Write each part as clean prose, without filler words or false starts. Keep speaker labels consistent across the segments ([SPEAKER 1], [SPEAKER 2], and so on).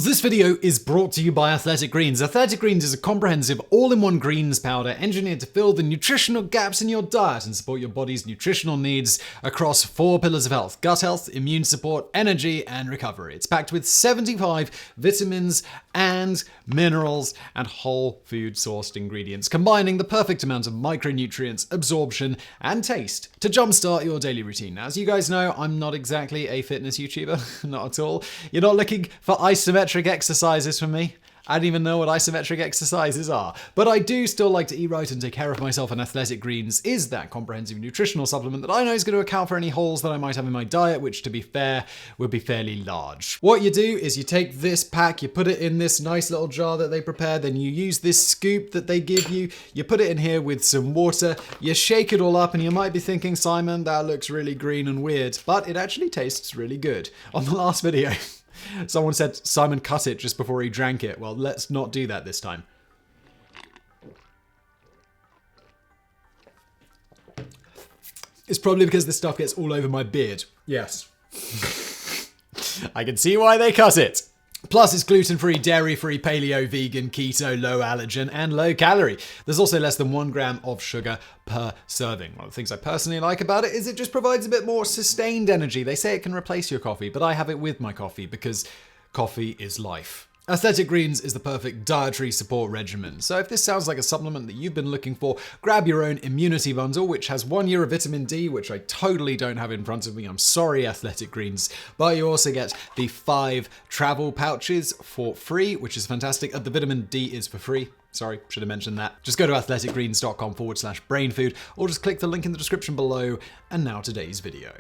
[SPEAKER 1] This video is brought to you by Athletic Greens. Athletic Greens is a comprehensive all-in-one greens powder engineered to fill the nutritional gaps in your diet and support your body's nutritional needs across 4 pillars of health: gut health, immune support, energy, and recovery. It's packed with 75 vitamins and minerals and whole food sourced ingredients, combining the perfect amount of micronutrients, absorption, and taste to jumpstart your daily routine. Now, as you guys know, I'm not exactly a fitness YouTuber, not at all. You're not looking for isometric exercises from me. I don't even know what isometric exercises are. But I do still like to eat right and take care of myself, and Athletic Greens is that comprehensive nutritional supplement that I know is going to account for any holes that I might have in my diet, which, to be fair, would be fairly large. What you do is you take this pack, you put it in this nice little jar that they prepare, then you use this scoop that they give you, you put it in here with some water, you shake it all up, and you might be thinking, Simon, that looks really green and weird, but it actually tastes really good. On the last video, someone said Simon cut it just before he drank it. Well, let's not do that this time. It's probably because this stuff gets all over my beard. Yes. I can see why they cut it. Plus, it's gluten-free, dairy-free, paleo, vegan, keto, low allergen, and low calorie. There's also less than 1 gram of sugar per serving. One of the things I personally like about it is it just provides a bit more sustained energy. They say it can replace your coffee, but I have it with my coffee because coffee is life. Athletic Greens is the perfect dietary support regimen. So if this sounds like a supplement that you've been looking for, grab your own immunity bundle, which has 1 year of vitamin D, which I totally don't have in front of me. I'm sorry, Athletic Greens. But you also get the 5 travel pouches for free, which is fantastic. The vitamin D is for free. Sorry, should have mentioned that. Just go to athleticgreens.com/brainfood, or just click the link in the description below. And now today's video.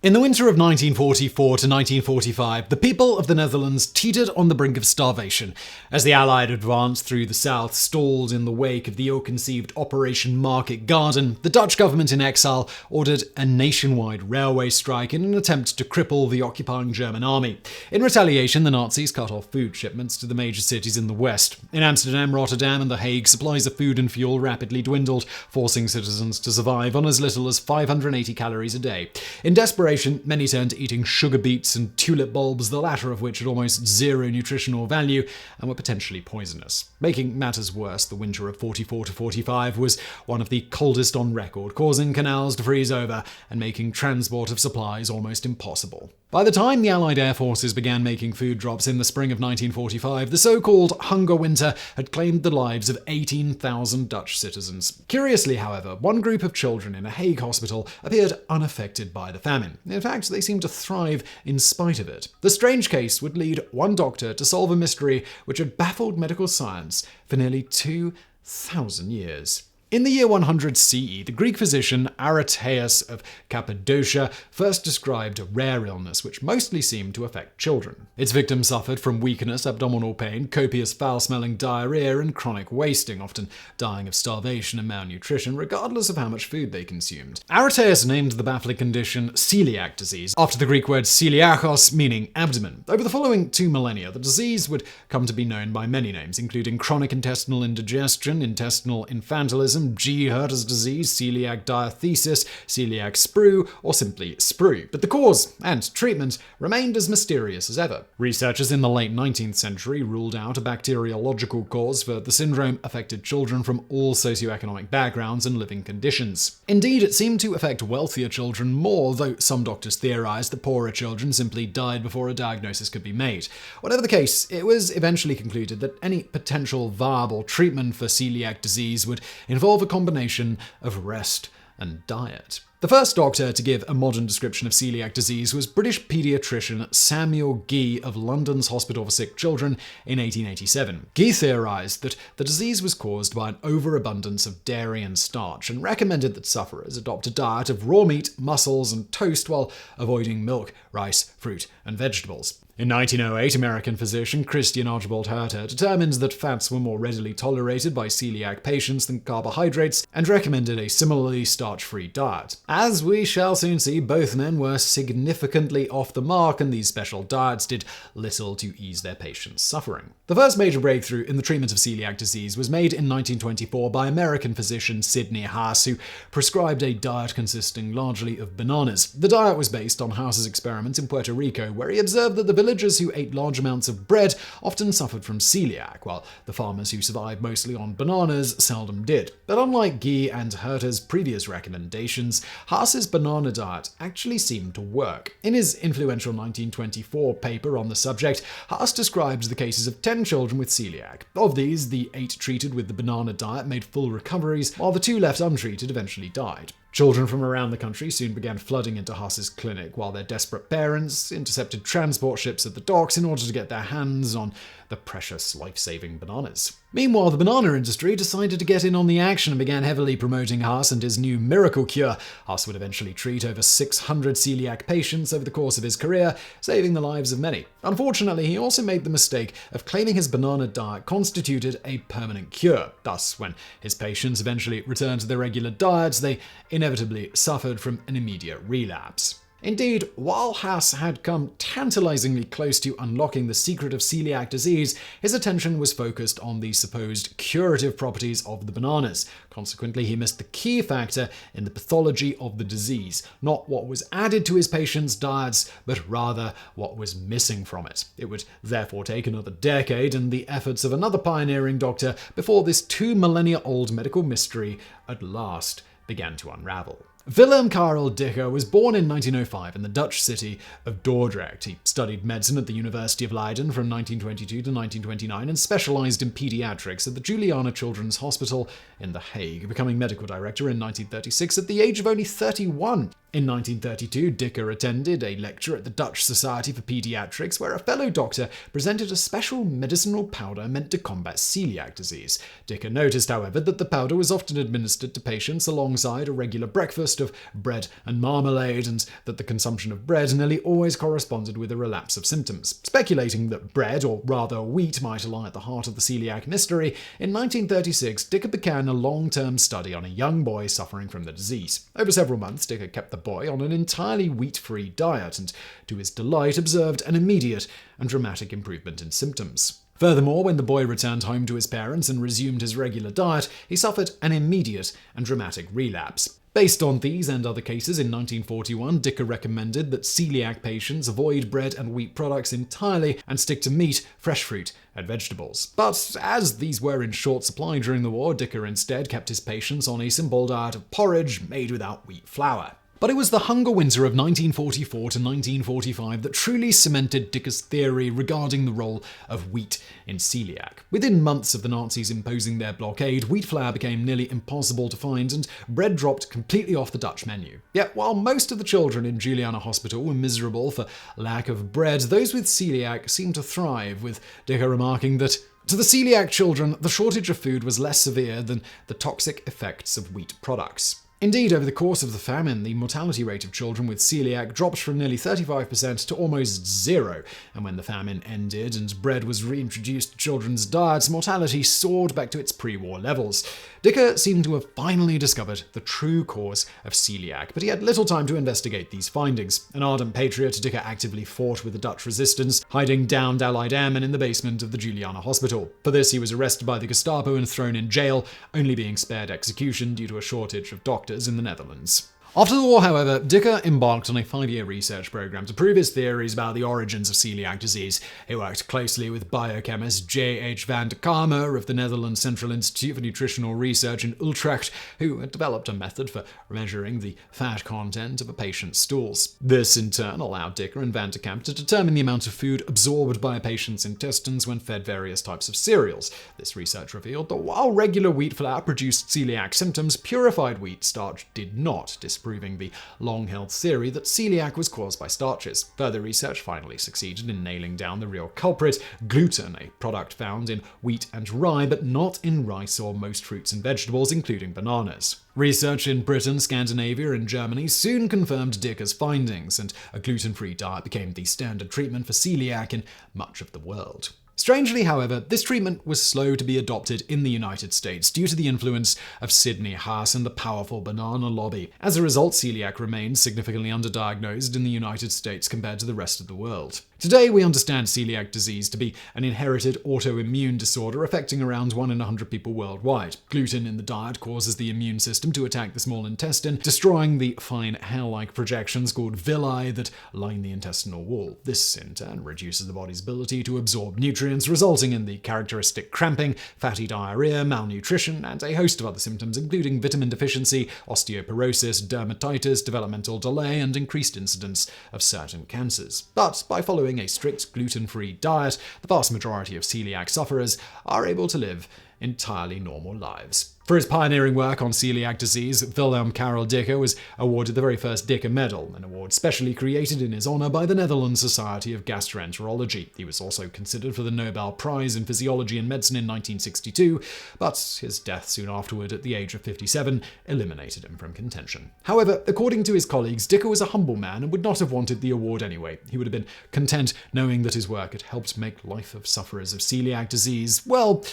[SPEAKER 1] In the winter of 1944 to 1945, the people of the Netherlands teetered on the brink of starvation. As the Allied advance through the south stalled in the wake of the ill-conceived Operation Market Garden, the Dutch government in exile ordered a nationwide railway strike in an attempt to cripple the occupying German army. In retaliation, the Nazis cut off food shipments to the major cities in the west. In Amsterdam, Rotterdam, and The Hague, supplies of food and fuel rapidly dwindled, forcing citizens to survive on as little as 580 calories a day. In desperation, many turned to eating sugar beets and tulip bulbs, the latter of which had almost zero nutritional value and were potentially poisonous. Making matters worse, the winter of 44 to 45 was one of the coldest on record, causing canals to freeze over and making transport of supplies almost impossible. By the time the Allied air forces began making food drops in the spring of 1945, the so-called hunger winter had claimed the lives of 18,000 Dutch citizens. Curiously, however, one group of children in a Hague hospital appeared unaffected by the famine. In fact, they seemed to thrive in spite of it. The strange case would lead one doctor to solve a mystery which had baffled medical science for nearly 2,000 years. In the year 100 CE, the Greek physician Aretaeus of Cappadocia first described a rare illness which mostly seemed to affect children. Its victims suffered from weakness, abdominal pain, copious foul-smelling diarrhea, and chronic wasting, often dying of starvation and malnutrition, regardless of how much food they consumed. Aretaeus named the baffling condition celiac disease, after the Greek word celiakos, meaning abdomen. Over the following 2 millennia, the disease would come to be known by many names, including chronic intestinal indigestion, intestinal infantilism, G-Herter's disease, celiac diathesis, celiac sprue, or simply sprue. But the cause and treatment remained as mysterious as ever. Researchers in the late 19th century ruled out a bacteriological cause for the syndrome affected children from all socioeconomic backgrounds and living conditions. Indeed, it seemed to affect wealthier children more, though some doctors theorized that poorer children simply died before a diagnosis could be made. Whatever the case, it was eventually concluded that any potential viable treatment for celiac disease would involve a combination of rest and diet. The first doctor to give a modern description of celiac disease was British paediatrician Samuel Gee of London's Hospital for Sick Children in 1887. Gee theorized that the disease was caused by an overabundance of dairy and starch and recommended that sufferers adopt a diet of raw meat, mussels, and toast while avoiding milk, rice, fruit, and vegetables. In 1908, American physician Christian Archibald Herter determined that fats were more readily tolerated by celiac patients than carbohydrates and recommended a similarly starch-free diet. As we shall soon see, both men were significantly off the mark, and these special diets did little to ease their patients' suffering. The first major breakthrough in the treatment of celiac disease was made in 1924 by American physician Sidney Haas, who prescribed a diet consisting largely of bananas. The diet was based on Haas's experiments in Puerto Rico, where he observed that the villagers who ate large amounts of bread often suffered from celiac, while the farmers who survived mostly on bananas seldom did. But unlike Guy and Herter's previous recommendations, Haas's banana diet actually seemed to work. In his influential 1924 paper on the subject, Haas described the cases of 10 children with celiac. Of these, the 8 treated with the banana diet made full recoveries, while the 2 left untreated eventually died. Children from around the country soon began flooding into Haas's clinic, while their desperate parents intercepted transport ships at the docks in order to get their hands on the precious life-saving bananas. Meanwhile, the banana industry decided to get in on the action and began heavily promoting Haas and his new miracle cure. Haas would eventually treat over 600 celiac patients over the course of his career, saving the lives of many. Unfortunately, he also made the mistake of claiming his banana diet constituted a permanent cure. Thus, when his patients eventually returned to their regular diets, they inevitably suffered from an immediate relapse. Indeed, while Haas had come tantalizingly close to unlocking the secret of celiac disease, his attention was focused on the supposed curative properties of the bananas. Consequently, he missed the key factor in the pathology of the disease, not what was added to his patients' diets, but rather what was missing from it. It would therefore take another decade and the efforts of another pioneering doctor before this 2 millennia-old medical mystery at last began to unravel. Willem Karel Dicke was born in 1905 in the Dutch city of Dordrecht. He studied medicine at the University of Leiden from 1922 to 1929 and specialized in pediatrics at the Juliana Children's Hospital in The Hague, becoming medical director in 1936 at the age of only 31. In 1932, Dicke attended a lecture at the Dutch Society for Pediatrics, where a fellow doctor presented a special medicinal powder meant to combat celiac disease. Dicke noticed, however, that the powder was often administered to patients alongside a regular breakfast of bread and marmalade, and that the consumption of bread nearly always corresponded with a relapse of symptoms. Speculating that bread, or rather wheat, might lie at the heart of the celiac mystery, in 1936, Dicke began a long-term study on a young boy suffering from the disease. Over several months, Dicke kept the boy on an entirely wheat-free diet and, to his delight, observed an immediate and dramatic improvement in symptoms. Furthermore, when the boy returned home to his parents and resumed his regular diet, he suffered an immediate and dramatic relapse. Based on these and other cases, in 1941, Dicke recommended that celiac patients avoid bread and wheat products entirely and stick to meat, fresh fruit, and vegetables. But as these were in short supply during the war, Dicke instead kept his patients on a simple diet of porridge made without wheat flour. But it was the hunger winter of 1944 to 1945 that truly cemented Dicke's theory regarding the role of wheat in celiac. Within months of the Nazis imposing their blockade, wheat flour became nearly impossible to find, and bread dropped completely off the Dutch menu. Yet, while most of the children in Juliana Hospital were miserable for lack of bread, those with celiac seemed to thrive, with Dicke remarking that, "To the celiac children, the shortage of food was less severe than the toxic effects of wheat products." Indeed, over the course of the famine, the mortality rate of children with celiac dropped from nearly 35% to almost zero, and when the famine ended and bread was reintroduced to children's diets, mortality soared back to its pre-war levels. Dicke seemed to have finally discovered the true cause of celiac, but he had little time to investigate these findings. An ardent patriot, Dicke actively fought with the Dutch resistance, hiding down Allied airmen in the basement of the Juliana Hospital. For this, he was arrested by the Gestapo and thrown in jail, only being spared execution due to a shortage of doctors in the Netherlands. After the war, however, Dicke embarked on a 5-year research program to prove his theories about the origins of celiac disease. He worked closely with biochemist J.H. van der Kamer of the Netherlands Central Institute for Nutritional Research in Utrecht, who had developed a method for measuring the fat content of a patient's stools. This, in turn, allowed Dicke and van der Kamp to determine the amount of food absorbed by a patient's intestines when fed various types of cereals. This research revealed that while regular wheat flour produced celiac symptoms, purified wheat starch did not. This disproving the long-held theory that celiac was caused by starches. Further research finally succeeded in nailing down the real culprit, gluten, a product found in wheat and rye, but not in rice or most fruits and vegetables, including bananas. Research in Britain, Scandinavia, and Germany soon confirmed Dicke's findings, and a gluten-free diet became the standard treatment for celiac in much of the world. Strangely, however, this treatment was slow to be adopted in the United States due to the influence of Sidney Haas and the powerful banana lobby. As a result, celiac remains significantly underdiagnosed in the United States compared to the rest of the world. Today, we understand celiac disease to be an inherited autoimmune disorder affecting around 1 in 100 people worldwide. Gluten in the diet causes the immune system to attack the small intestine, destroying the fine hair-like projections called villi that line the intestinal wall. This, in turn, reduces the body's ability to absorb nutrients, resulting in the characteristic cramping, fatty diarrhea, malnutrition, and a host of other symptoms, including vitamin deficiency, osteoporosis, dermatitis, developmental delay, and increased incidence of certain cancers. But by following a strict gluten-free diet, the vast majority of celiac sufferers are able to live entirely normal lives. For his pioneering work on celiac disease, Wilhelm Karel Dicke was awarded the very first Dicke Medal, an award specially created in his honor by the Netherlands Society of Gastroenterology. He was also considered for the Nobel Prize in Physiology and Medicine in 1962, but his death soon afterward at the age of 57 eliminated him from contention. However, according to his colleagues, Dicke was a humble man and would not have wanted the award anyway. He would have been content knowing that his work had helped make life of sufferers of celiac disease, well,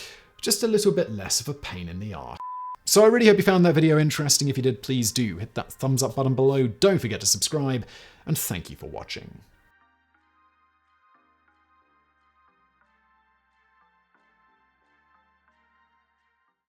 [SPEAKER 1] just a little bit less of a pain in the arse. So I really hope you found that video interesting. If you did, please do hit that thumbs up button below. Don't forget to subscribe, and thank you for watching.